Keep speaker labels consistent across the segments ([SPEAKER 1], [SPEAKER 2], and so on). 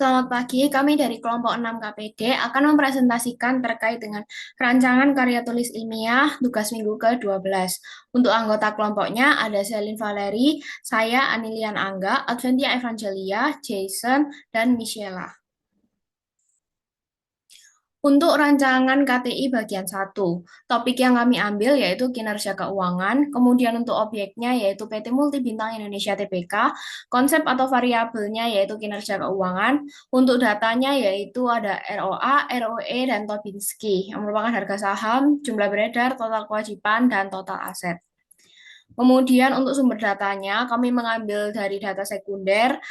[SPEAKER 1] Selamat pagi, kami dari kelompok 6 KPD akan mempresentasikan terkait dengan rancangan karya tulis ilmiah tugas minggu ke-12. Untuk anggota kelompoknya ada Selin Valeri, saya Anilian Angga, Adventia Evangelia, Jason, dan Michela. Untuk rancangan KTI bagian satu, topik yang kami ambil yaitu kinerja keuangan, kemudian untuk objeknya yaitu PT Multibintang Indonesia Tbk, konsep atau variabelnya yaitu kinerja keuangan, untuk datanya yaitu ada ROA, ROE, dan Tobinski, yang merupakan harga saham, jumlah beredar, total kewajiban, dan total aset. Kemudian untuk sumber datanya, kami mengambil dari data sekunder,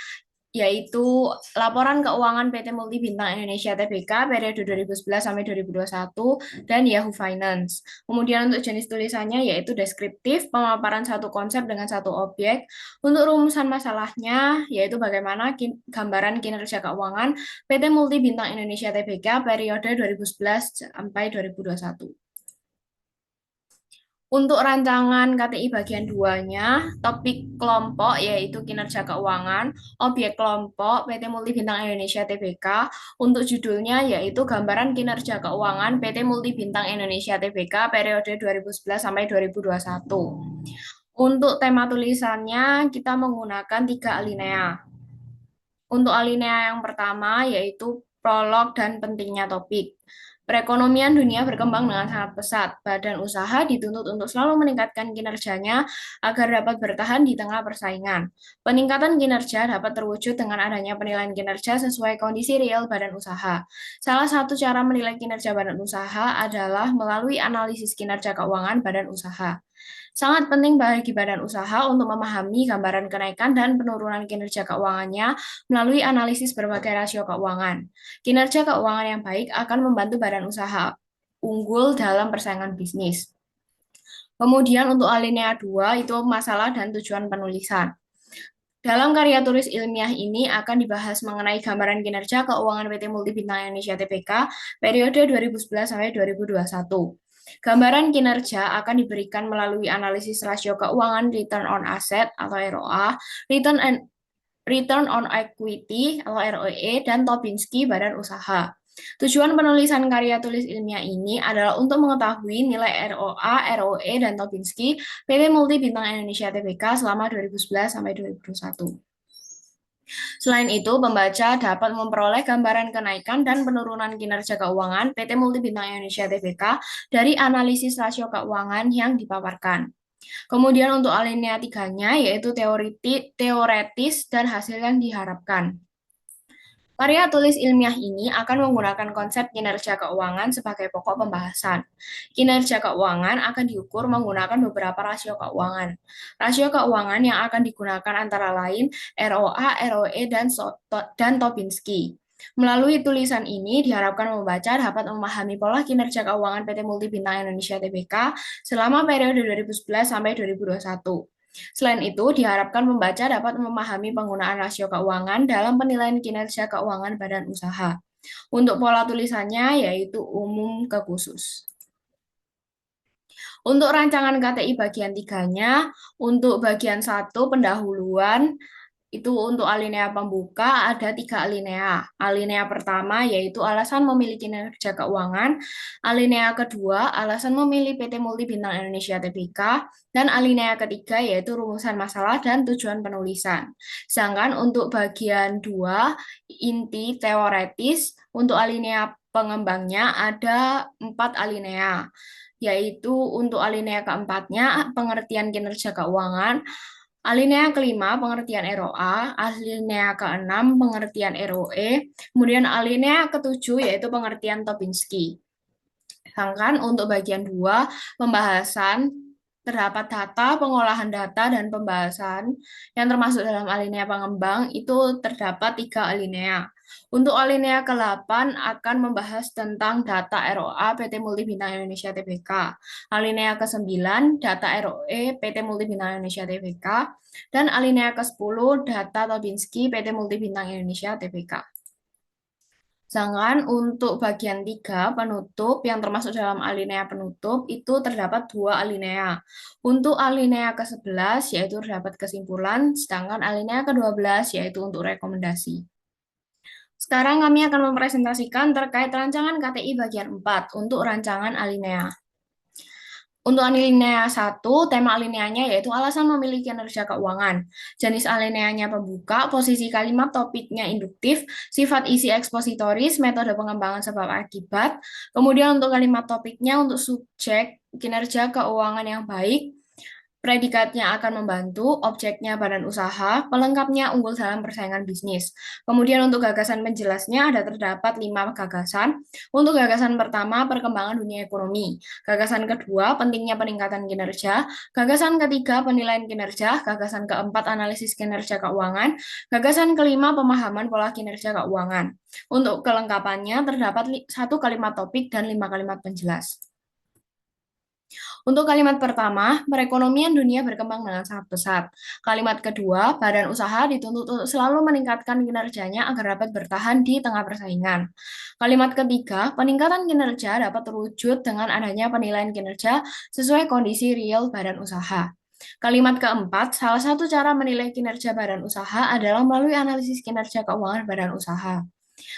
[SPEAKER 1] yaitu laporan keuangan PT Multibintang Indonesia Tbk periode 2011 sampai 2021 dan Yahoo Finance. Kemudian untuk jenis tulisannya yaitu deskriptif, pemaparan satu konsep dengan satu objek. Untuk rumusan masalahnya yaitu bagaimana gambaran kinerja keuangan PT Multibintang Indonesia Tbk periode 2011 sampai 2021. Untuk rancangan KTI bagian 2-nya, topik kelompok yaitu kinerja keuangan, objek kelompok PT Multibintang Indonesia Tbk, untuk judulnya yaitu gambaran kinerja keuangan PT Multibintang Indonesia Tbk periode 2011 sampai 2021. Untuk tema tulisannya kita menggunakan 3 alinea. Untuk alinea yang pertama yaitu prolog dan pentingnya topik. Perekonomian dunia berkembang dengan sangat pesat. Badan usaha dituntut untuk selalu meningkatkan kinerjanya agar dapat bertahan di tengah persaingan. Peningkatan kinerja dapat terwujud dengan adanya penilaian kinerja sesuai kondisi real badan usaha. Salah satu cara menilai kinerja badan usaha adalah melalui analisis kinerja keuangan badan usaha. Sangat penting bagi badan usaha untuk memahami gambaran kenaikan dan penurunan kinerja keuangannya melalui analisis berbagai rasio keuangan. Kinerja keuangan yang baik akan membantu badan usaha unggul dalam persaingan bisnis. Kemudian untuk alinea 2 itu masalah dan tujuan penulisan. Dalam karya tulis ilmiah ini akan dibahas mengenai gambaran kinerja keuangan PT Multibintang Indonesia Tbk periode 2011 sampai 2021. Gambaran kinerja akan diberikan melalui analisis rasio keuangan return on asset atau ROA, return on equity atau ROE, dan Tobinski badan usaha. Tujuan penulisan karya tulis ilmiah ini adalah untuk mengetahui nilai ROA, ROE, dan Tobinski PT Multibintang Indonesia Tbk selama 2011 sampai 2021. Selain itu, pembaca dapat memperoleh gambaran kenaikan dan penurunan kinerja keuangan PT Multibintang Indonesia Tbk dari analisis rasio keuangan yang dipaparkan. Kemudian untuk alinea 3-nya yaitu teoretis dan hasil yang diharapkan. Karya tulis ilmiah ini akan menggunakan konsep kinerja keuangan sebagai pokok pembahasan. Kinerja keuangan akan diukur menggunakan beberapa rasio keuangan. Rasio keuangan yang akan digunakan antara lain ROA, ROE, dan Tobinski. Melalui tulisan ini diharapkan membaca dapat memahami pola kinerja keuangan PT Multibintang Indonesia Tbk selama periode 2011 sampai 2021. Selain itu, diharapkan pembaca dapat memahami penggunaan rasio keuangan dalam penilaian kinerja keuangan badan usaha. Untuk pola tulisannya yaitu umum ke khusus. Untuk rancangan KTI bagian 3-nya, untuk bagian 1 pendahuluan, itu untuk alinea pembuka ada 3 alinea. Alinea pertama yaitu alasan memilih kinerja keuangan, alinea kedua alasan memilih PT Multibintang Indonesia Tbk, dan alinea ketiga yaitu rumusan masalah dan tujuan penulisan. Sedangkan untuk bagian 2 inti teoretis untuk alinea pengembangnya ada 4 alinea, yaitu untuk alinea keempatnya pengertian kinerja keuangan, alinea kelima, pengertian ROA, alinea keenam, pengertian ROE, kemudian alinea ketujuh, yaitu pengertian Tobinski. Sedangkan untuk bagian 2, pembahasan terdapat data, pengolahan data, dan pembahasan yang termasuk dalam alinea pengembang itu terdapat 3 alinea. Untuk alinea ke-8 akan membahas tentang data ROA PT Multibintang Indonesia Tbk. Alinea ke-9 data ROE PT Multibintang Indonesia Tbk. Dan alinea ke-10 data Tobinski PT Multibintang Indonesia Tbk. Sedangkan untuk bagian 3 penutup yang termasuk dalam alinea penutup itu terdapat 2 alinea. Untuk alinea ke-11 yaitu terdapat kesimpulan, sedangkan alinea ke-12 yaitu untuk rekomendasi. Sekarang kami akan mempresentasikan terkait rancangan KTI bagian 4 untuk rancangan alinea. Untuk alinea 1, tema alineanya yaitu alasan memilih kinerja keuangan. Jenis alineanya pembuka, posisi kalimat topiknya induktif, sifat isi ekspositoris, metode pengembangan sebab akibat. Kemudian untuk kalimat topiknya untuk subjek kinerja keuangan yang baik, predikatnya akan membantu, objeknya badan usaha, pelengkapnya unggul dalam persaingan bisnis. Kemudian untuk gagasan penjelasnya ada terdapat 5 gagasan. Untuk gagasan pertama, perkembangan dunia ekonomi. Gagasan kedua, pentingnya peningkatan kinerja. Gagasan ketiga, penilaian kinerja. Gagasan keempat, analisis kinerja keuangan. Gagasan kelima, pemahaman pola kinerja keuangan. Untuk kelengkapannya terdapat 1 kalimat topik dan 5 kalimat penjelas. Untuk kalimat pertama, perekonomian dunia berkembang dengan sangat pesat. Kalimat kedua, badan usaha dituntut untuk selalu meningkatkan kinerjanya agar dapat bertahan di tengah persaingan. Kalimat ketiga, peningkatan kinerja dapat terwujud dengan adanya penilaian kinerja sesuai kondisi real badan usaha. Kalimat keempat, salah satu cara menilai kinerja badan usaha adalah melalui analisis kinerja keuangan badan usaha.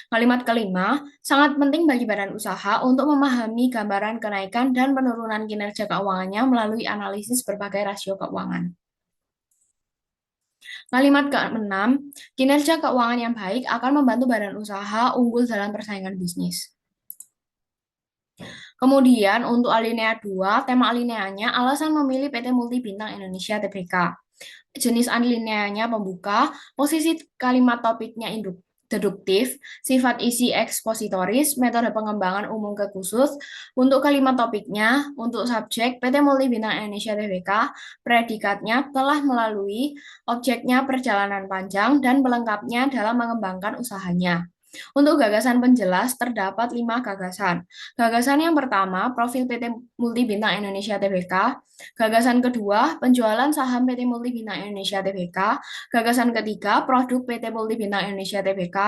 [SPEAKER 1] Kalimat kelima, sangat penting bagi badan usaha untuk memahami gambaran kenaikan dan penurunan kinerja keuangannya melalui analisis berbagai rasio keuangan. Kalimat keenam, kinerja keuangan yang baik akan membantu badan usaha unggul dalam persaingan bisnis. Kemudian untuk alinea 2, tema alineanya alasan memilih PT Multi Bintang Indonesia Tbk. Jenis alineanya pembuka, posisi kalimat topiknya deduktif, sifat isi ekspositoris, metode pengembangan umum ke khusus. Untuk kalimat topiknya, untuk subjek PT Multi Bintang Indonesia Tbk, predikatnya telah melalui, objeknya perjalanan panjang, dan pelengkapnya dalam mengembangkan usahanya. Untuk gagasan penjelas, terdapat 5 gagasan. Gagasan yang pertama, profil PT Multi Bintang Indonesia Tbk. Gagasan kedua, penjualan saham PT Multi Bintang Indonesia Tbk. Gagasan ketiga, produk PT Multi Bintang Indonesia Tbk.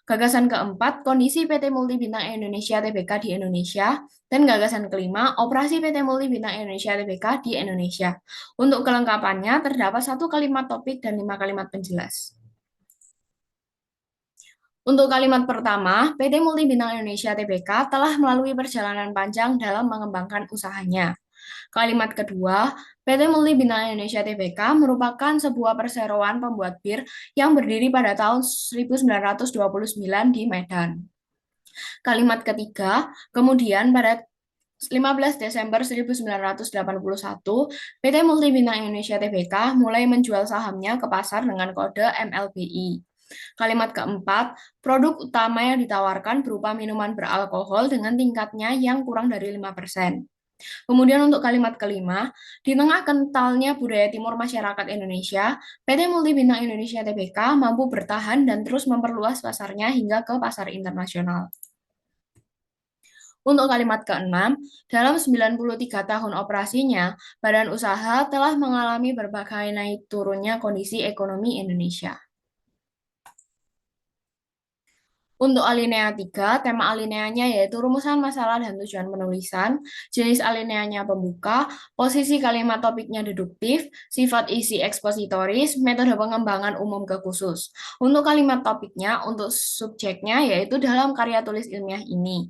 [SPEAKER 1] Gagasan keempat, kondisi PT Multi Bintang Indonesia Tbk di Indonesia. Dan gagasan kelima, operasi PT Multi Bintang Indonesia Tbk di Indonesia. Untuk kelengkapannya, terdapat 1 kalimat topik dan 5 kalimat penjelas. Untuk kalimat pertama, PT Multi Bintang Indonesia Tbk telah melalui perjalanan panjang dalam mengembangkan usahanya. Kalimat kedua, PT Multi Bintang Indonesia Tbk merupakan sebuah perseroan pembuat bir yang berdiri pada tahun 1929 di Medan. Kalimat ketiga, kemudian pada 15 Desember 1981, PT Multi Bintang Indonesia Tbk mulai menjual sahamnya ke pasar dengan kode MLBI. Kalimat keempat, produk utama yang ditawarkan berupa minuman beralkohol dengan tingkatnya yang kurang dari 5%. Kemudian untuk kalimat kelima, di tengah kentalnya budaya timur masyarakat Indonesia, PT Multi Bintang Indonesia Tbk mampu bertahan dan terus memperluas pasarnya hingga ke pasar internasional. Untuk kalimat keenam, dalam 93 tahun operasinya, badan usaha telah mengalami berbagai naik turunnya kondisi ekonomi Indonesia. Untuk alinea 3, tema alineanya yaitu rumusan masalah dan tujuan penulisan, jenis alineanya pembuka, posisi kalimat topiknya deduktif, sifat isi ekspositoris, metode pengembangan umum ke khusus. Untuk kalimat topiknya, untuk subjeknya yaitu dalam karya tulis ilmiah ini.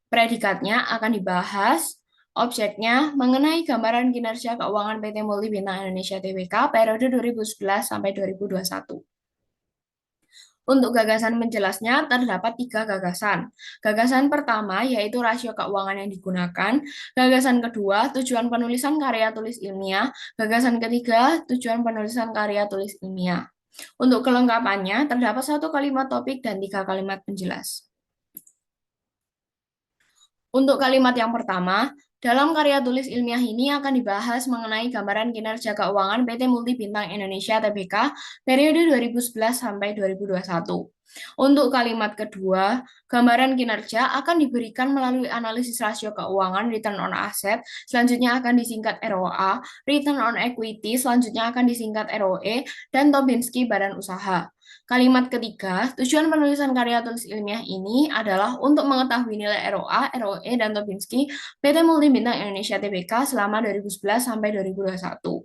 [SPEAKER 1] Predikatnya akan dibahas, objeknya mengenai gambaran kinerja keuangan PT Multi Bintang Indonesia Tbk periode 2011 sampai 2021. Untuk gagasan penjelasnya terdapat 3 gagasan. Gagasan pertama yaitu rasio keuangan yang digunakan. Gagasan kedua, tujuan penulisan karya tulis ilmiah. Gagasan ketiga, tujuan penulisan karya tulis ilmiah. Untuk kelengkapannya terdapat 1 kalimat topik dan 3 kalimat penjelas. Untuk kalimat yang pertama, dalam karya tulis ilmiah ini akan dibahas mengenai gambaran kinerja keuangan PT Multi Bintang Indonesia Tbk periode 2011 sampai 2021. Untuk kalimat kedua, gambaran kinerja akan diberikan melalui analisis rasio keuangan return on asset, selanjutnya akan disingkat ROA, return on equity, selanjutnya akan disingkat ROE, dan Tobinski badan usaha. Kalimat ketiga, tujuan penulisan karya tulis ilmiah ini adalah untuk mengetahui nilai ROA, ROE, dan Tobinski PT Multi Bintang Indonesia Tbk selama 2011 sampai 2021.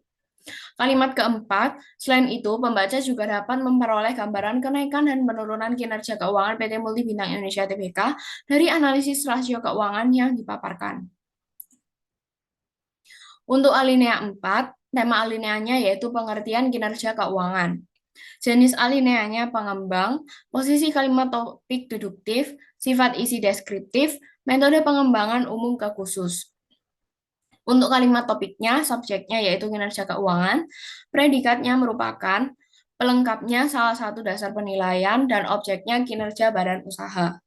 [SPEAKER 1] Kalimat keempat, selain itu, pembaca juga dapat memperoleh gambaran kenaikan dan penurunan kinerja keuangan PT Multi Bintang Indonesia Tbk dari analisis rasio keuangan yang dipaparkan. Untuk alinea 4, tema alineanya yaitu pengertian kinerja keuangan. Jenis alineanya pengembang, posisi kalimat topik deduktif, sifat isi deskriptif, metode pengembangan umum ke khusus. Untuk kalimat topiknya, subjeknya yaitu kinerja keuangan, predikatnya merupakan pelengkapnya salah satu dasar penilaian, dan objeknya kinerja badan usaha.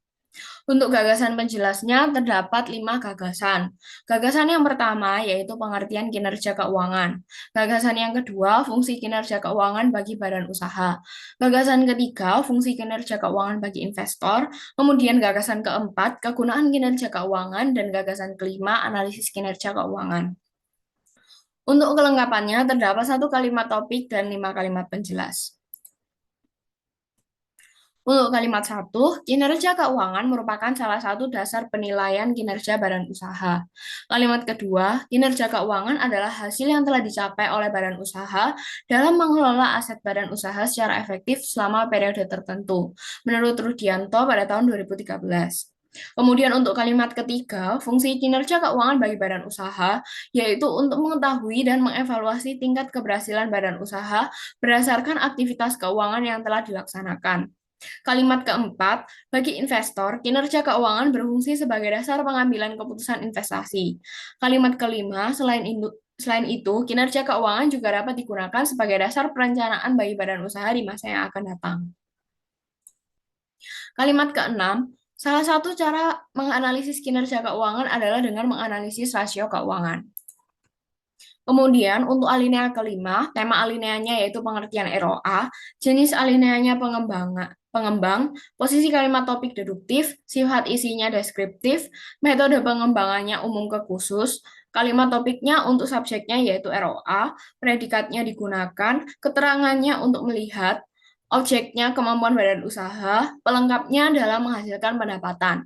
[SPEAKER 1] Untuk gagasan penjelasnya terdapat 5 gagasan. Gagasan yang pertama yaitu pengertian kinerja keuangan. Gagasan yang kedua, fungsi kinerja keuangan bagi badan usaha. Gagasan ketiga, fungsi kinerja keuangan bagi investor. Kemudian gagasan keempat, kegunaan kinerja keuangan. Dan gagasan kelima, analisis kinerja keuangan. Untuk kelengkapannya terdapat 1 kalimat topik dan 5 kalimat penjelas. Untuk kalimat 1, kinerja keuangan merupakan salah satu dasar penilaian kinerja badan usaha. Kalimat kedua, kinerja keuangan adalah hasil yang telah dicapai oleh badan usaha dalam mengelola aset badan usaha secara efektif selama periode tertentu, menurut Rudianto pada tahun 2013. Kemudian untuk kalimat ketiga, fungsi kinerja keuangan bagi badan usaha, yaitu untuk mengetahui dan mengevaluasi tingkat keberhasilan badan usaha berdasarkan aktivitas keuangan yang telah dilaksanakan. Kalimat keempat, bagi investor, kinerja keuangan berfungsi sebagai dasar pengambilan keputusan investasi. Kalimat kelima, selain itu, kinerja keuangan juga dapat digunakan sebagai dasar perencanaan bagi badan usaha di masa yang akan datang. Kalimat keenam, salah satu cara menganalisis kinerja keuangan adalah dengan menganalisis rasio keuangan. Kemudian untuk alinea kelima, tema alineanya yaitu pengertian ROA, jenis alineanya pengembang, posisi kalimat topik deduktif, sifat isinya deskriptif, metode pengembangannya umum ke khusus, kalimat topiknya untuk subjeknya yaitu ROA, predikatnya digunakan, keterangannya untuk melihat, objeknya kemampuan badan usaha, pelengkapnya dalam menghasilkan pendapatan.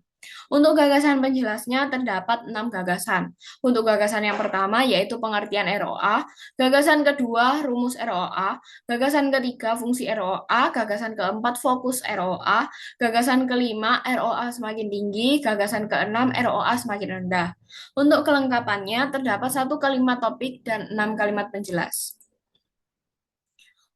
[SPEAKER 1] Untuk gagasan penjelasnya terdapat 6 gagasan. Untuk gagasan yang pertama yaitu pengertian ROA, gagasan kedua rumus ROA, gagasan ketiga fungsi ROA, gagasan keempat fokus ROA, gagasan kelima ROA semakin tinggi, gagasan keenam ROA semakin rendah. Untuk kelengkapannya terdapat 1 kalimat topik dan 6 kalimat penjelas.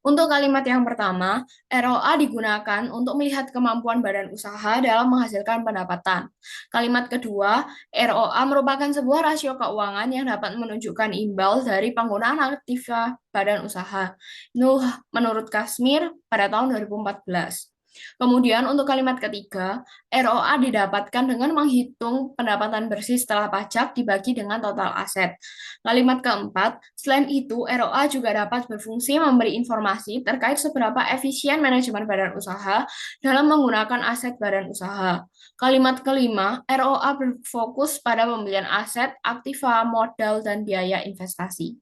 [SPEAKER 1] Untuk kalimat yang pertama, ROA digunakan untuk melihat kemampuan badan usaha dalam menghasilkan pendapatan. Kalimat kedua, ROA merupakan sebuah rasio keuangan yang dapat menunjukkan imbal dari penggunaan aktiva badan usaha. Itu menurut Kasmir pada tahun 2014. Kemudian untuk kalimat ketiga, ROA didapatkan dengan menghitung pendapatan bersih setelah pajak dibagi dengan total aset. Kalimat keempat, selain itu ROA juga dapat berfungsi memberi informasi terkait seberapa efisien manajemen badan usaha dalam menggunakan aset badan usaha. Kalimat kelima, ROA berfokus pada pembelian aset, aktiva, modal, dan biaya investasi.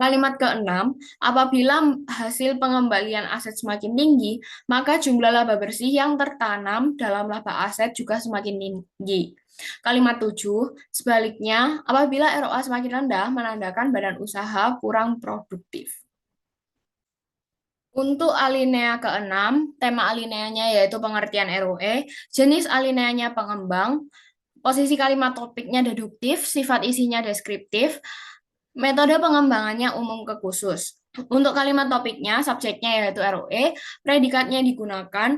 [SPEAKER 1] Kalimat keenam, apabila hasil pengembalian aset semakin tinggi, maka jumlah laba bersih yang tertanam dalam laba aset juga semakin tinggi. Kalimat 7, sebaliknya, apabila ROA semakin rendah, menandakan badan usaha kurang produktif. Untuk alinea ke-6, tema alineanya yaitu pengertian ROE, jenis alineanya pengembang, posisi kalimat topiknya deduktif, sifat isinya deskriptif, metode pengembangannya umum ke khusus. Untuk kalimat topiknya, subjeknya yaitu ROE, predikatnya digunakan,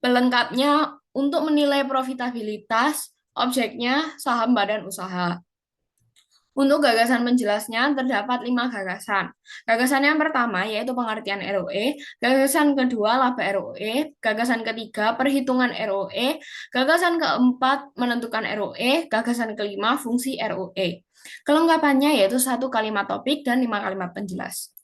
[SPEAKER 1] pelengkapnya untuk menilai profitabilitas, objeknya saham badan usaha. Untuk gagasan penjelasnya terdapat 5 gagasan. Gagasan yang pertama yaitu pengertian ROE, gagasan kedua laba ROE, gagasan ketiga perhitungan ROE, gagasan keempat menentukan ROE, gagasan kelima fungsi ROE. Kelengkapannya yaitu 1 kalimat topik dan 5 kalimat penjelas.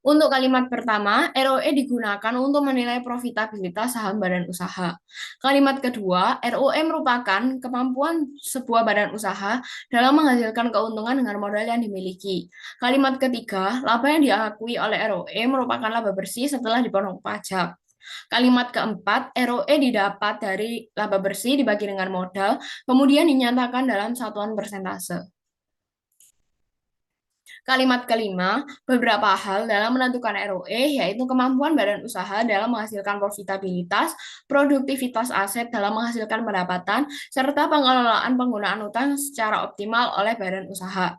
[SPEAKER 1] Untuk kalimat pertama, ROE digunakan untuk menilai profitabilitas saham badan usaha. Kalimat kedua, ROE merupakan kemampuan sebuah badan usaha dalam menghasilkan keuntungan dengan modal yang dimiliki. Kalimat ketiga, laba yang diakui oleh ROE merupakan laba bersih setelah dipungut pajak. Kalimat keempat, ROE didapat dari laba bersih dibagi dengan modal, kemudian dinyatakan dalam satuan persentase. Kalimat kelima, beberapa hal dalam menentukan ROE, yaitu kemampuan badan usaha dalam menghasilkan profitabilitas, produktivitas aset dalam menghasilkan pendapatan, serta pengelolaan penggunaan utang secara optimal oleh badan usaha.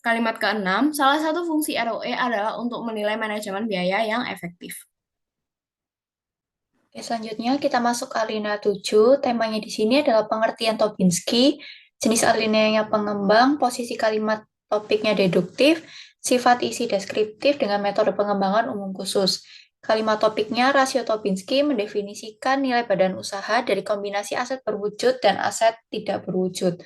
[SPEAKER 1] Kalimat keenam, salah satu fungsi ROE adalah untuk menilai manajemen biaya yang efektif.
[SPEAKER 2] Oke, selanjutnya kita masuk ke alinea 7. Temanya di sini adalah pengertian Tobinski, jenis alineanya pengembang, posisi kalimat topiknya deduktif, sifat isi deskriptif dengan metode pengembangan umum khusus. Kalimat topiknya rasio Tobinski mendefinisikan nilai badan usaha dari kombinasi aset berwujud dan aset tidak berwujud.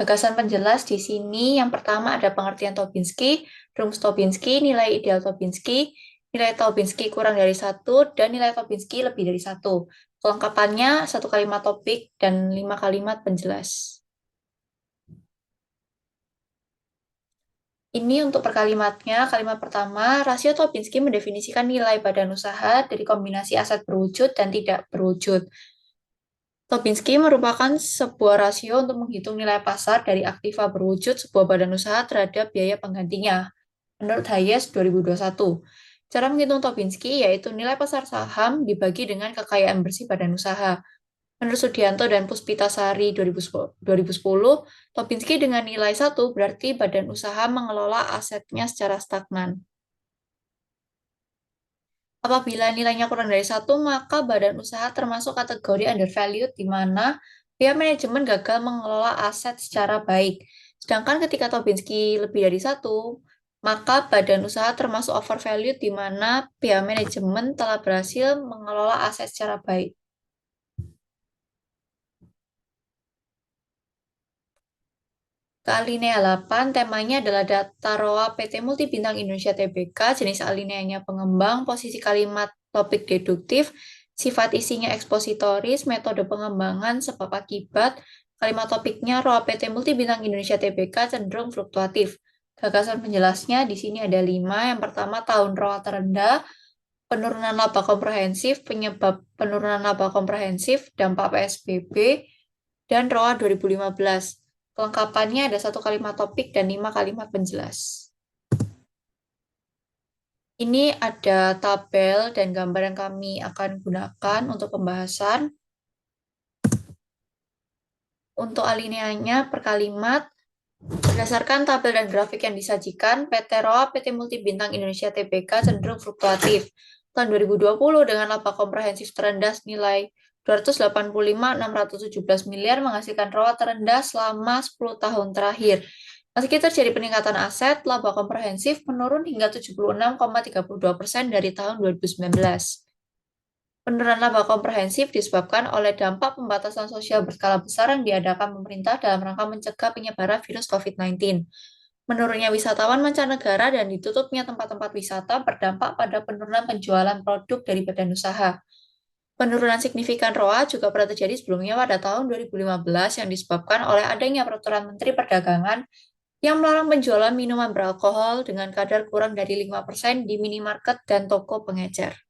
[SPEAKER 2] Gagasan penjelas di sini yang pertama ada pengertian Tobinski, rumus Tobinski, nilai ideal Tobinski, nilai Tobinski kurang dari satu, dan nilai Tobinski lebih dari satu. Kelengkapannya satu kalimat topik dan 5 kalimat penjelas. Ini untuk perkalimatnya. Kalimat pertama, rasio Tobinski mendefinisikan nilai badan usaha dari kombinasi aset berwujud dan tidak berwujud. Tobinski merupakan sebuah rasio untuk menghitung nilai pasar dari aktiva berwujud sebuah badan usaha terhadap biaya penggantinya, menurut Hayes 2021. Cara menghitung Tobinski yaitu nilai pasar saham dibagi dengan kekayaan bersih badan usaha. Menurut Sudianto dan Puspitasari 2010, Tobinski dengan nilai 1 berarti badan usaha mengelola asetnya secara stagnan. Apabila nilainya kurang dari 1, maka badan usaha termasuk kategori undervalued di mana pihak manajemen gagal mengelola aset secara baik. Sedangkan ketika Tobinski lebih dari 1, maka badan usaha termasuk overvalued di mana pihak manajemen telah berhasil mengelola aset secara baik. Ke alinea 8, temanya adalah data ROA PT Multibintang Indonesia Tbk, jenis alineanya pengembang, posisi kalimat topik deduktif, sifat isinya ekspositoris, metode pengembangan sebab akibat, kalimat topiknya ROA PT Multibintang Indonesia Tbk cenderung fluktuatif. Gagasan penjelasnya di sini ada 5. Yang pertama, tahun ROA terendah, penurunan laba komprehensif, penyebab penurunan laba komprehensif, dampak PSBB, dan ROA 2015. Kelengkapannya ada satu kalimat topik dan 5 kalimat penjelas. Ini ada tabel dan gambar yang kami akan gunakan untuk pembahasan. Untuk alineanya per kalimat, berdasarkan tabel dan grafik yang disajikan, PT ROA PT Multibintang Indonesia Tbk cenderung fluktuatif. Tahun 2020 dengan laba komprehensif terendah nilai 285.617 miliar menghasilkan ROA terendah selama 10 tahun terakhir. Meski terjadi peningkatan aset, laba komprehensif menurun hingga 76,32% dari tahun 2019. Penurunan laba komprehensif disebabkan oleh dampak pembatasan sosial berskala besar yang diadakan pemerintah dalam rangka mencegah penyebaran virus COVID-19. Menurunnya wisatawan mancanegara dan ditutupnya tempat-tempat wisata berdampak pada penurunan penjualan produk dari badan usaha. Penurunan signifikan ROA juga pernah terjadi sebelumnya pada tahun 2015 yang disebabkan oleh adanya peraturan Menteri Perdagangan yang melarang penjualan minuman beralkohol dengan kadar kurang dari 5% di minimarket dan toko pengecer.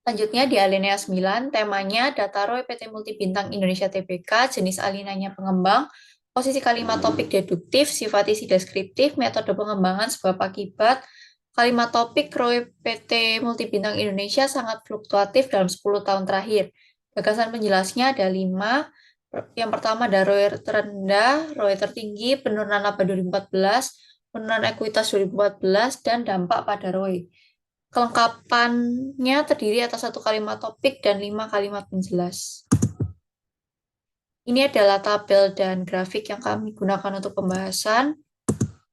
[SPEAKER 2] Selanjutnya di alinea 9, temanya data ROE PT Multibintang Indonesia Tbk, jenis alineanya pengembang, posisi kalimat topik deduktif, sifat isi deskriptif, metode pengembangan sebab akibat, kalimat topik ROE PT Multibintang Indonesia sangat fluktuatif dalam 10 tahun terakhir. Gagasan penjelasnya ada 5. Yang pertama ada ROE terendah, ROE tertinggi, penurunan laba 2014, penurunan ekuitas 2014, dan dampak pada ROE. Kelengkapannya terdiri atas satu kalimat topik dan 5 kalimat penjelas. Ini adalah tabel dan grafik yang kami gunakan untuk pembahasan.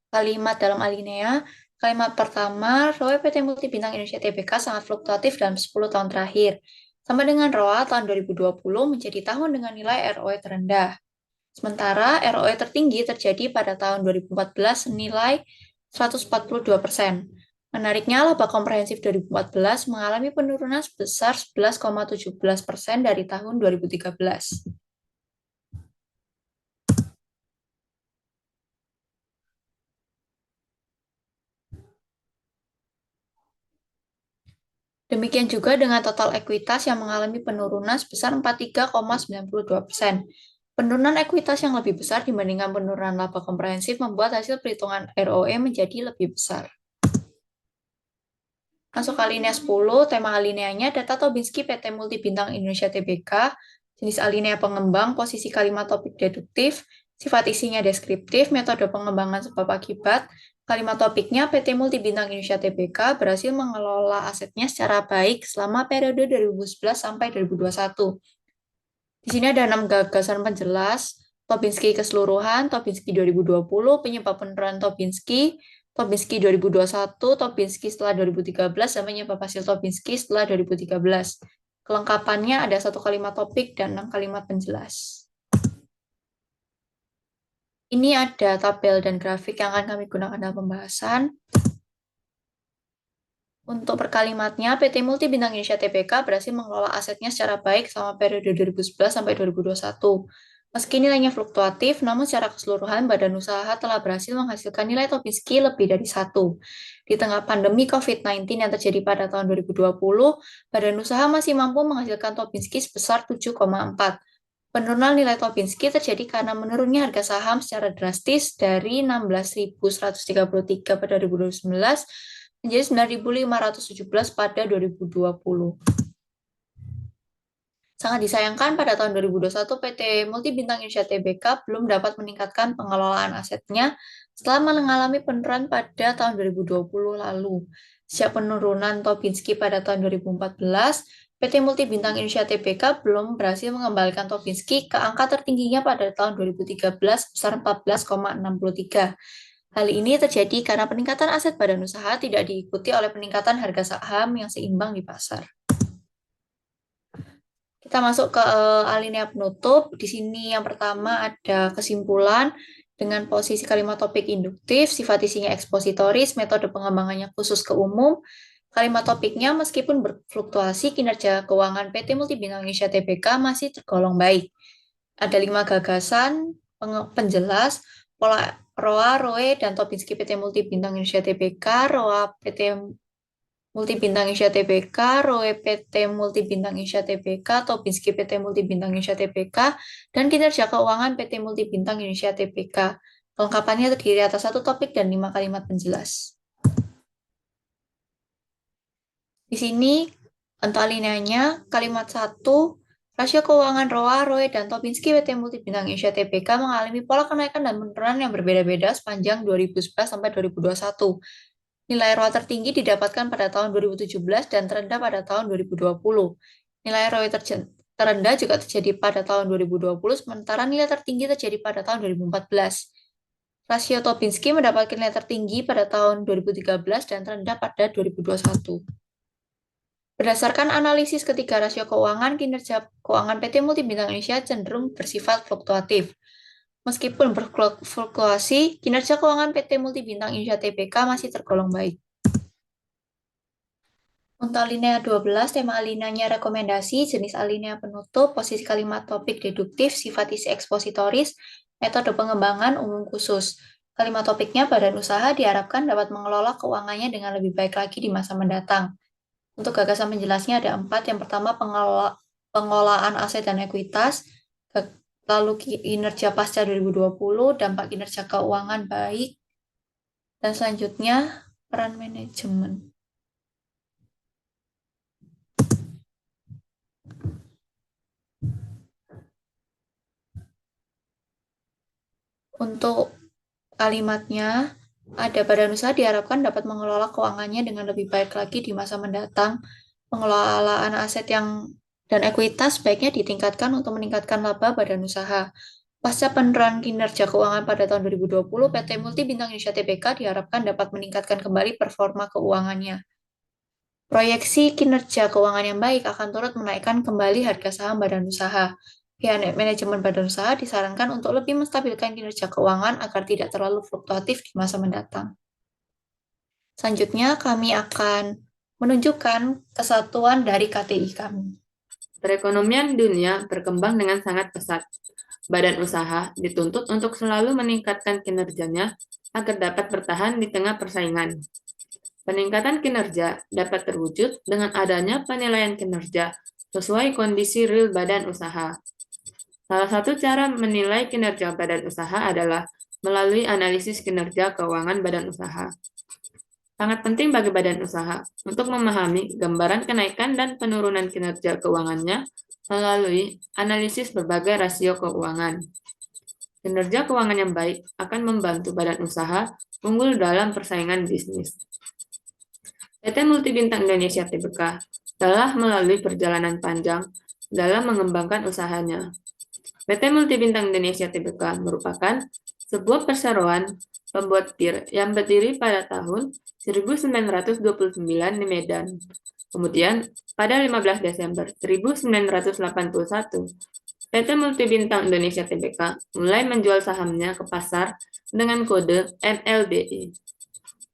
[SPEAKER 2] Kalimat dalam alinea. Kalimat pertama, ROE PT Multibintang Indonesia Tbk sangat fluktuatif dalam 10 tahun terakhir. Sama dengan ROA tahun 2020 menjadi tahun dengan nilai ROE terendah. Sementara ROE tertinggi terjadi pada tahun 2014 senilai 142%. Menariknya, laba komprehensif 2014 mengalami penurunan sebesar 11,17% dari tahun 2013. Demikian juga dengan total ekuitas yang mengalami penurunan sebesar 43,92%. Penurunan ekuitas yang lebih besar dibandingkan penurunan laba komprehensif membuat hasil perhitungan ROE menjadi lebih besar. Masuk ke alinea 10, tema alineanya data Tobinski PT Multibintang Indonesia Tbk, jenis alinea pengembang, posisi kalimat topik deduktif, sifat isinya deskriptif, metode pengembangan sebab akibat. Kalimat topiknya PT Multibintang Indonesia Tbk berhasil mengelola asetnya secara baik selama periode 2011 sampai 2021. Di sini ada 6 gagasan penjelas, Tobinski keseluruhan, Tobinski 2020, penyebab penurunan Tobinski, Tobinski 2021, Tobinski setelah 2013, dan penyebab hasil Tobinski setelah 2013. Kelengkapannya ada 1 kalimat topik dan 6 kalimat penjelas. Ini ada tabel dan grafik yang akan kami gunakan dalam pembahasan. Untuk per kalimatnya, PT Multibintang Indonesia Tbk berhasil mengelola asetnya secara baik selama periode 2011 sampai 2021. Meski nilainya fluktuatif, namun secara keseluruhan badan usaha telah berhasil menghasilkan nilai Tobinski lebih dari 1. Di tengah pandemi COVID-19 yang terjadi pada tahun 2020, badan usaha masih mampu menghasilkan Tobinski sebesar 7,4. Penurunan nilai Tobinski terjadi karena menurunnya harga saham secara drastis dari 16.133 pada 2019 menjadi 9.517 pada 2020. Sangat disayangkan pada tahun 2021 PT Multibintang Indonesia Tbk belum dapat meningkatkan pengelolaan asetnya setelah mengalami penurunan pada tahun 2020 lalu. Sejak penurunan Tobinski pada tahun 2014, PT Multibintang Indonesia Tbk belum berhasil mengembalikan Tobinski ke angka tertingginya pada tahun 2013 sebesar 14,63. Hal ini terjadi karena peningkatan aset badan usaha tidak diikuti oleh peningkatan harga saham yang seimbang di pasar. Kita masuk ke alinea penutup. Di sini yang pertama ada kesimpulan dengan posisi kalimat topik induktif, sifat isinya ekspositoris, metode pengembangannya khusus ke umum. Kalimat topiknya meskipun berfluktuasi, kinerja keuangan PT Multibintang Indonesia Tbk masih tergolong baik. Ada 5 gagasan penjelas, pola ROA, ROE, dan Tobinski PT Multibintang Indonesia Tbk, ROA PT Multibintang Indonesia Tbk, ROE PT Multibintang Indonesia Tbk, Tobinski PT Multibintang Indonesia Tbk, dan kinerja keuangan PT Multibintang Indonesia Tbk. Kelengkapannya terdiri atas 1 topik dan 5 kalimat penjelas. Di sini untuk alineanya, kalimat 1, rasio keuangan ROA, ROE, dan Tobinski PT Multibintang Indonesia Tbk mengalami pola kenaikan dan penurunan yang berbeda-beda sepanjang 2011 sampai 2021. Nilai ROA tertinggi didapatkan pada tahun 2017 dan terendah pada tahun 2020. Nilai ROE terendah juga terjadi pada tahun 2020, sementara nilai tertinggi terjadi pada tahun 2014. Rasio Tobinski mendapatkan nilai tertinggi pada tahun 2013 dan terendah pada 2021. Berdasarkan analisis ketiga rasio keuangan, kinerja keuangan PT Multibintang Indonesia cenderung bersifat fluktuatif. Meskipun berfluktuasi, kinerja keuangan PT Multibintang Indonesia Tbk masih tergolong baik. Untuk alinea 12, tema alineanya rekomendasi, jenis alinea penutup, posisi kalimat topik deduktif, sifat isi ekspositoris, metode pengembangan umum khusus. Kalimat topiknya, badan usaha diharapkan dapat mengelola keuangannya dengan lebih baik lagi di masa mendatang. Untuk gagasan penjelasnya ada 4. Yang pertama, pengelolaan aset dan ekuitas, lalu kinerja pasca 2020, dampak kinerja keuangan baik, dan selanjutnya peran manajemen. Untuk kalimatnya, ada badan usaha diharapkan dapat mengelola keuangannya dengan lebih baik lagi di masa mendatang. Pengelolaan aset dan ekuitas sebaiknya ditingkatkan untuk meningkatkan laba badan usaha. Pasca penurunan kinerja keuangan pada tahun 2020, PT Multibintang Indonesia Tbk diharapkan dapat meningkatkan kembali performa keuangannya. Proyeksi kinerja keuangan yang baik akan turut menaikkan kembali harga saham badan usaha. Pihak manajemen badan usaha disarankan untuk lebih menstabilkan kinerja keuangan agar tidak terlalu fluktuatif di masa mendatang. Selanjutnya, kami akan menunjukkan kesatuan dari KTI kami.
[SPEAKER 3] Perekonomian dunia berkembang dengan sangat pesat. Badan usaha dituntut untuk selalu meningkatkan kinerjanya agar dapat bertahan di tengah persaingan. Peningkatan kinerja dapat terwujud dengan adanya penilaian kinerja sesuai kondisi real badan usaha. Salah satu cara menilai kinerja badan usaha adalah melalui analisis kinerja keuangan badan usaha. Sangat penting bagi badan usaha untuk memahami gambaran kenaikan dan penurunan kinerja keuangannya melalui analisis berbagai rasio keuangan. Kinerja keuangan yang baik akan membantu badan usaha unggul dalam persaingan bisnis. PT Multibintang Indonesia Tbk telah melalui perjalanan panjang dalam mengembangkan usahanya. PT Multibintang Indonesia Tbk merupakan sebuah perseroan pembuat tir yang berdiri pada tahun 1929 di Medan. Kemudian, pada 15 Desember 1981, PT Multibintang Indonesia Tbk mulai menjual sahamnya ke pasar dengan kode MLBI.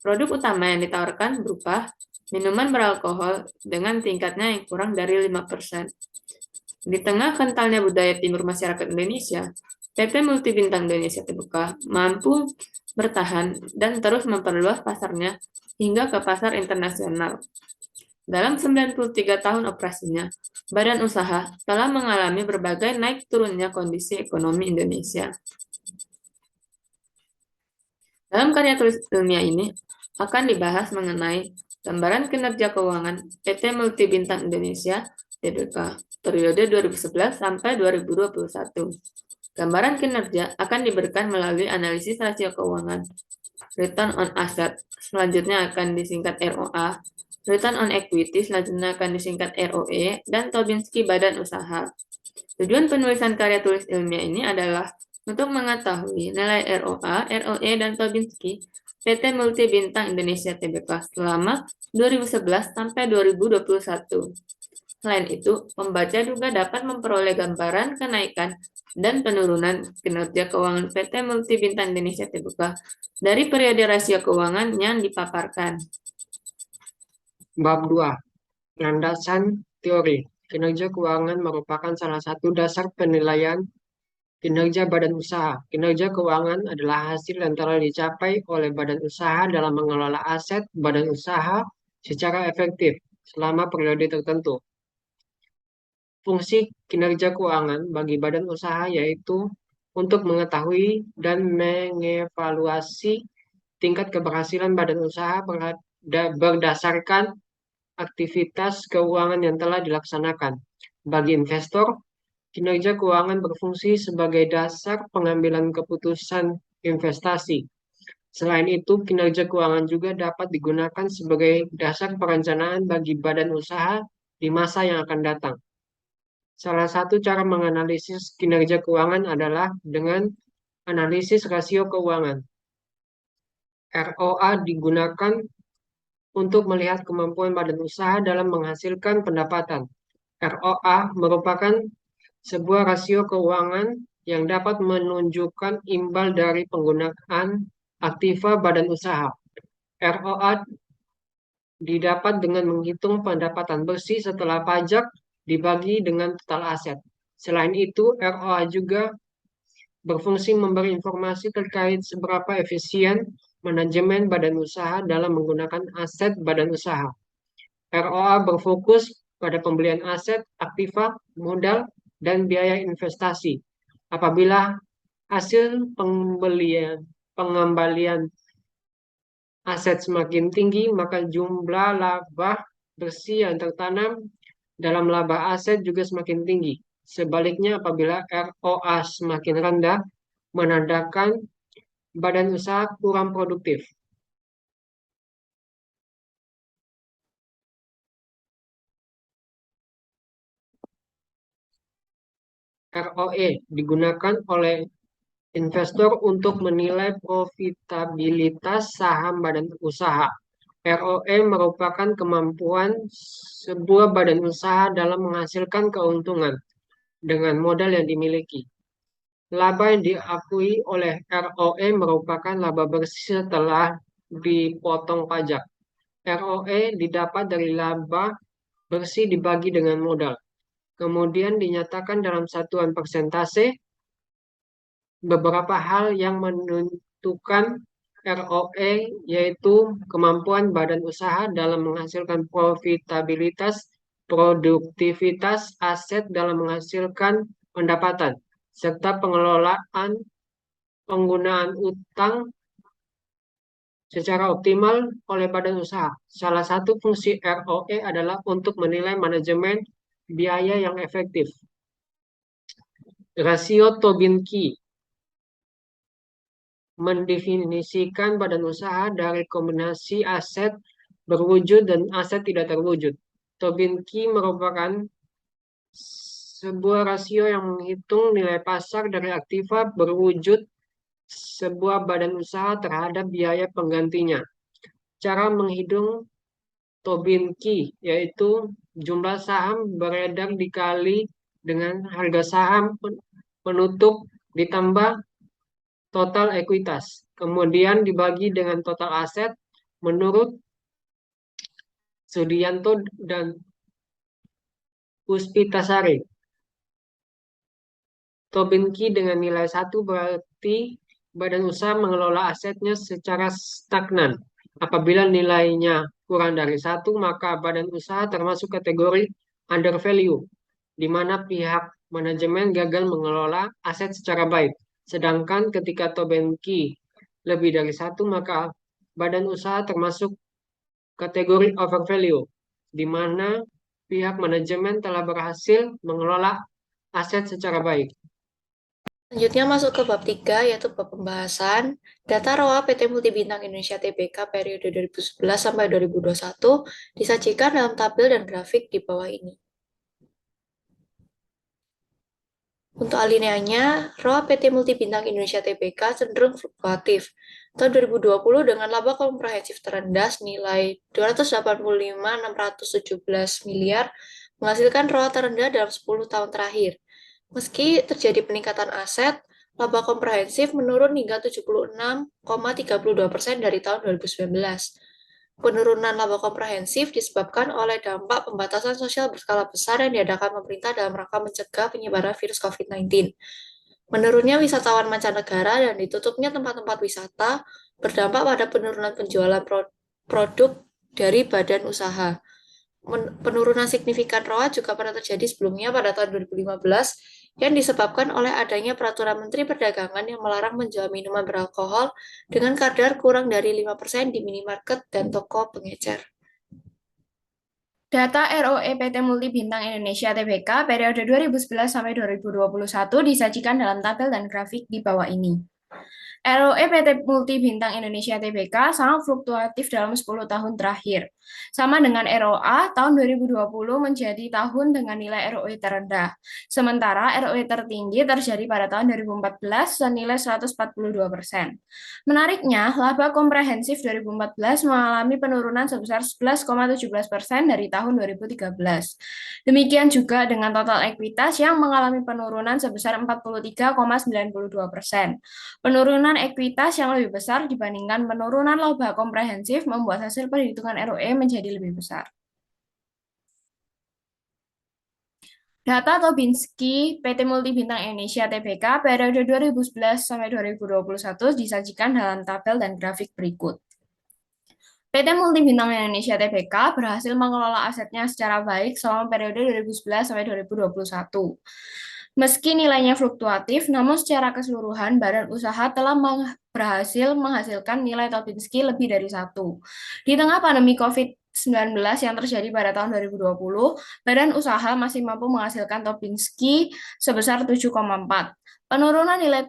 [SPEAKER 3] Produk utama yang ditawarkan berupa minuman beralkohol dengan tingkatnya yang kurang dari 5%. Di tengah kentalnya budaya timur masyarakat Indonesia, PT Multibintang Indonesia Tbk mampu bertahan dan terus memperluas pasarnya hingga ke pasar internasional. Dalam 93 tahun operasinya, badan usaha telah mengalami berbagai naik turunnya kondisi ekonomi Indonesia. Dalam karya tulis ilmiah ini akan dibahas mengenai gambaran kinerja keuangan PT Multibintang Indonesia Tbk periode 2011 sampai 2021. Gambaran kinerja akan diberikan melalui analisis rasio keuangan, return on asset, selanjutnya akan disingkat ROA, return on equity, selanjutnya akan disingkat ROE, dan Tobinski badan usaha. Tujuan penulisan karya tulis ilmiah ini adalah untuk mengetahui nilai ROA, ROE, dan Tobinski PT Multibintang Indonesia Tbk selama 2011 sampai 2021. Selain itu, pembaca juga dapat memperoleh gambaran kenaikan dan penurunan kinerja keuangan PT Multibintang Indonesia Tbk dari periode rasio keuangan yang dipaparkan.
[SPEAKER 4] Bab 2. Landasan teori. Kinerja keuangan merupakan salah satu dasar penilaian kinerja badan usaha. Kinerja keuangan adalah hasil yang telah dicapai oleh badan usaha dalam mengelola aset badan usaha secara efektif selama periode tertentu. Fungsi kinerja keuangan bagi badan usaha yaitu untuk mengetahui dan mengevaluasi tingkat keberhasilan badan usaha berdasarkan aktivitas keuangan yang telah dilaksanakan. Bagi investor, kinerja keuangan berfungsi sebagai dasar pengambilan keputusan investasi. Selain itu, kinerja keuangan juga dapat digunakan sebagai dasar perencanaan bagi badan usaha di masa yang akan datang. Salah satu cara menganalisis kinerja keuangan adalah dengan analisis rasio keuangan. ROA digunakan untuk melihat kemampuan badan usaha dalam menghasilkan pendapatan. ROA merupakan sebuah rasio keuangan yang dapat menunjukkan imbal dari penggunaan aktiva badan usaha. ROA didapat dengan menghitung pendapatan bersih setelah pajak dibagi dengan total aset. Selain itu, ROA juga berfungsi memberi informasi terkait seberapa efisien manajemen badan usaha dalam menggunakan aset badan usaha. ROA berfokus pada pembelian aset, aktiva, modal, dan biaya investasi. Apabila hasil pengembalian aset semakin tinggi, maka jumlah laba bersih yang tertanam dalam laba aset juga semakin tinggi. Sebaliknya, apabila ROA semakin rendah, menandakan badan usaha kurang produktif. ROE digunakan oleh investor untuk menilai profitabilitas saham badan usaha. ROE merupakan kemampuan sebuah badan usaha dalam menghasilkan keuntungan dengan modal yang dimiliki. Laba yang diakui oleh ROE merupakan laba bersih setelah dipotong pajak. ROE didapat dari laba bersih dibagi dengan modal. Kemudian dinyatakan dalam satuan persentase. Beberapa hal yang menentukan ROE yaitu kemampuan badan usaha dalam menghasilkan profitabilitas, produktivitas aset dalam menghasilkan pendapatan, serta penggunaan utang secara optimal oleh badan usaha. Salah satu fungsi ROE adalah untuk menilai manajemen biaya yang efektif. Rasio Tobin-Key mendefinisikan badan usaha dari kombinasi aset berwujud dan aset tidak terwujud. Tobin-Key merupakan sebuah rasio yang menghitung nilai pasar dari aktiva berwujud sebuah badan usaha terhadap biaya penggantinya. Cara menghitung Tobin-Key yaitu jumlah saham beredar dikali dengan harga saham penutup ditambah total ekuitas, kemudian dibagi dengan total aset menurut Sudianto dan Puspitasari. Tobin-Key dengan nilai 1 berarti badan usaha mengelola asetnya secara stagnan. Apabila nilainya kurang dari 1, maka badan usaha termasuk kategori under value, di mana pihak manajemen gagal mengelola aset secara baik. Sedangkan ketika Tobin-Key lebih dari 1, maka badan usaha termasuk kategori overvalue, di mana pihak manajemen telah berhasil mengelola aset secara baik.
[SPEAKER 2] Selanjutnya masuk ke bab 3, yaitu bab pembahasan data ROA PT Multibintang Indonesia Tbk periode 2011 sampai 2021 disajikan dalam tabel dan grafik di bawah ini. Untuk alineanya, ROA PT Multibintang Indonesia Tbk cenderung fluktuatif. Tahun 2020 dengan laba komprehensif terendah nilai 285.617 miliar menghasilkan ROA terendah dalam 10 tahun terakhir. Meski terjadi peningkatan aset, laba komprehensif menurun hingga 76,32% dari tahun 2019. Penurunan laba komprehensif disebabkan oleh dampak pembatasan sosial berskala besar yang diadakan pemerintah dalam rangka mencegah penyebaran virus COVID-19. Menurunnya wisatawan mancanegara dan ditutupnya tempat-tempat wisata berdampak pada penurunan penjualan produk dari badan usaha. Penurunan signifikan ROA juga pernah terjadi sebelumnya pada tahun 2015 yang disebabkan oleh adanya peraturan Menteri Perdagangan yang melarang menjual minuman beralkohol dengan kadar kurang dari 5% di minimarket dan toko pengecer.
[SPEAKER 1] Data ROE PT Multibintang Indonesia Tbk periode 2011 sampai 2021 disajikan dalam tabel dan grafik di bawah ini. ROE PT Multibintang Indonesia Tbk sangat fluktuatif dalam 10 tahun terakhir. Sama dengan ROA, tahun 2020 menjadi tahun dengan nilai ROE terendah. Sementara ROE tertinggi terjadi pada tahun 2014 senilai 142%. Menariknya, laba komprehensif 2014 mengalami penurunan sebesar 11,17% dari tahun 2013. Demikian juga dengan total ekuitas yang mengalami penurunan sebesar 43,92%. Penurunan ekuitas yang lebih besar dibandingkan penurunan laba komprehensif membuat hasil perhitungan ROE menjadi lebih besar. Data Tobinski PT Multibintang Indonesia Tbk periode 2011 sampai 2021 disajikan dalam tabel dan grafik berikut. PT Multibintang Indonesia Tbk berhasil mengelola asetnya secara baik selama periode 2011 sampai 2021. Meski nilainya fluktuatif, namun secara keseluruhan badan usaha telah berhasil menghasilkan nilai Tobinski lebih dari 1. Di tengah pandemi COVID-19 yang terjadi pada tahun 2020, badan usaha masih mampu menghasilkan Tobinski sebesar 7,4. Penurunan nilai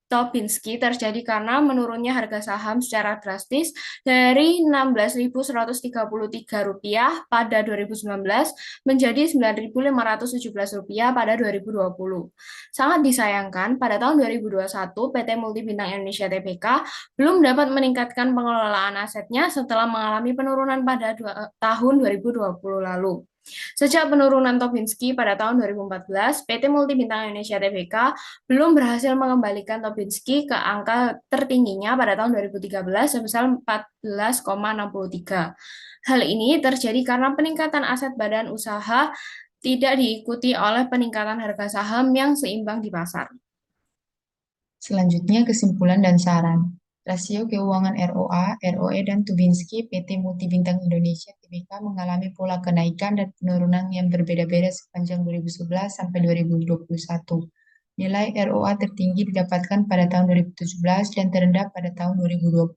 [SPEAKER 1] Tobinski terjadi karena menurunnya harga saham secara drastis dari Rp16.133 pada 2019 menjadi Rp9.517 pada 2020. Sangat disayangkan, pada tahun 2021 PT Multibintang Indonesia Tbk belum dapat meningkatkan pengelolaan asetnya setelah mengalami penurunan pada tahun 2020 lalu. Sejak penurunan Tobinski pada tahun 2014, PT Multibintang Indonesia Tbk belum berhasil mengembalikan Tobinski ke angka tertingginya pada tahun 2013 sebesar 14,63. Hal ini terjadi karena peningkatan aset badan usaha tidak diikuti oleh peningkatan harga saham yang seimbang di pasar.
[SPEAKER 5] Selanjutnya kesimpulan dan saran. Rasio keuangan ROA, ROE, dan Tobinski PT Multibintang Indonesia Tbk mengalami pola kenaikan dan penurunan yang berbeda-beda sepanjang 2011 sampai 2021. Nilai ROA tertinggi didapatkan pada tahun 2017 dan terendah pada tahun 2020.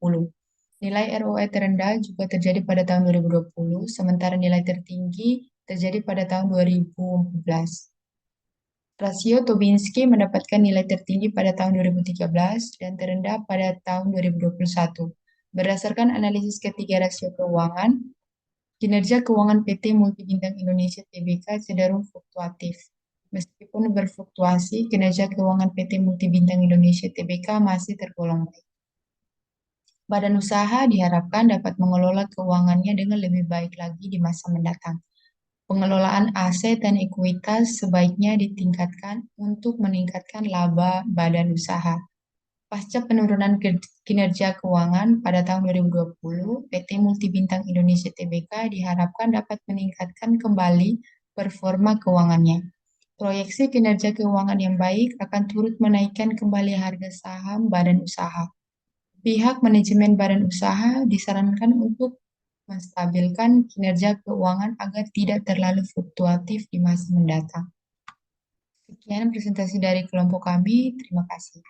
[SPEAKER 5] Nilai ROE terendah juga terjadi pada tahun 2020, sementara nilai tertinggi terjadi pada tahun 2014. Rasio Tobinski mendapatkan nilai tertinggi pada tahun 2013 dan terendah pada tahun 2021. Berdasarkan analisis ketiga rasio keuangan, kinerja keuangan PT Multibintang Indonesia Tbk cenderung fluktuatif. Meskipun berfluktuasi, kinerja keuangan PT Multibintang Indonesia Tbk masih tergolong baik. Badan usaha diharapkan dapat mengelola keuangannya dengan lebih baik lagi di masa mendatang. Pengelolaan aset dan ekuitas sebaiknya ditingkatkan untuk meningkatkan laba badan usaha. Pasca penurunan kinerja keuangan pada tahun 2020, PT Multibintang Indonesia Tbk diharapkan dapat meningkatkan kembali performa keuangannya. Proyeksi kinerja keuangan yang baik akan turut menaikkan kembali harga saham badan usaha. Pihak manajemen badan usaha disarankan untuk menstabilkan kinerja keuangan agar tidak terlalu fluktuatif di masa mendatang. Sekian presentasi dari kelompok kami. Terima kasih.